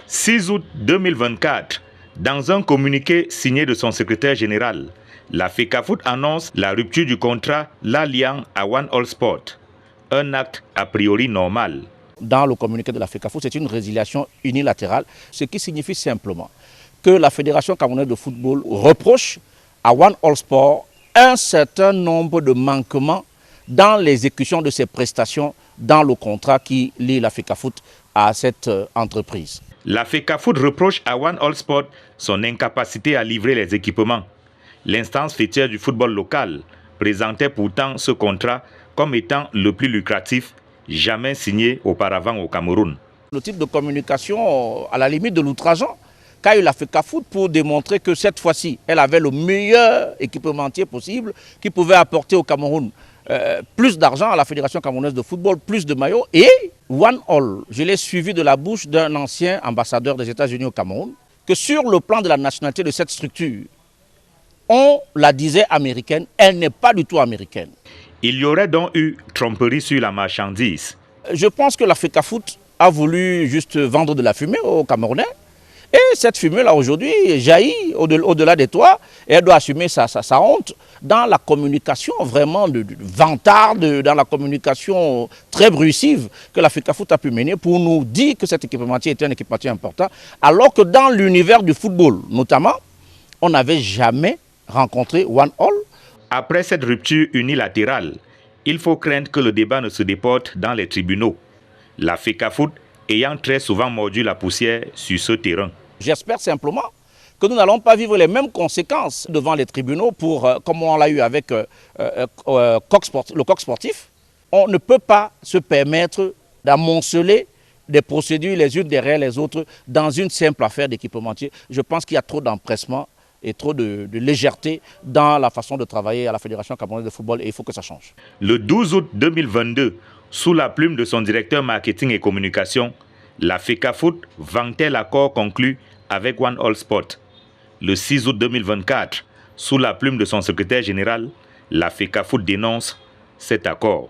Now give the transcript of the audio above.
6 août 2024, dans un communiqué signé de son secrétaire général, la FECAFOOT annonce la rupture du contrat l'alliant à One All Sport, un acte a priori normal. Dans le communiqué de la FECAFOOT, c'est une résiliation unilatérale, ce qui signifie simplement que la Fédération camerounaise de football reproche à One All Sport un certain nombre de manquements dans l'exécution de ses prestations dans le contrat qui lie la FECAFOOT à cette entreprise. La FECAFOOT reproche à One All Sport son incapacité à livrer les équipements. L'instance faîtière du football local présentait pourtant ce contrat comme étant le plus lucratif jamais signé auparavant au Cameroun. Le type de communication, à la limite de l'outrageant, qu'a eu la FECAFOOT pour démontrer que cette fois-ci, elle avait le meilleur équipementier possible qui pouvait apporter au Cameroun plus d'argent à la Fédération camerounaise de football, plus de maillots et One All. Je l'ai suivi de la bouche d'un ancien ambassadeur des États-Unis au Cameroun, que sur le plan de la nationalité de cette structure, on la disait américaine, elle n'est pas du tout américaine. Il y aurait donc eu tromperie sur la marchandise. Je pense que la FECAFOOT a voulu juste vendre de la fumée aux Camerounais. Et cette fumée-là, aujourd'hui, jaillit au-delà des toits et elle doit assumer sa honte dans la communication vraiment de vantarde, dans la communication très bruissive que la FECAFOOT a pu mener pour nous dire que cet équipementier était un équipementier important, alors que dans l'univers du football, notamment, on n'avait jamais rencontré One All. Après cette rupture unilatérale, il faut craindre que le débat ne se déporte dans les tribunaux. La FECAFOOT ayant très souvent mordu la poussière sur ce terrain. J'espère simplement que nous n'allons pas vivre les mêmes conséquences devant les tribunaux comme on l'a eu avec le coq sportif. On ne peut pas se permettre d'amonceler des procédures les unes derrière les autres dans une simple affaire d'équipementier. Je pense qu'il y a trop d'empressement et trop de légèreté dans la façon de travailler à la Fédération camerounaise de football et il faut que ça change. Le 12 août 2022, sous la plume de son directeur marketing et communication, la FECAFOOT vantait l'accord conclu avec One All Sport. Le 6 août 2024, sous la plume de son secrétaire général, la FECAFOOT dénonce cet accord.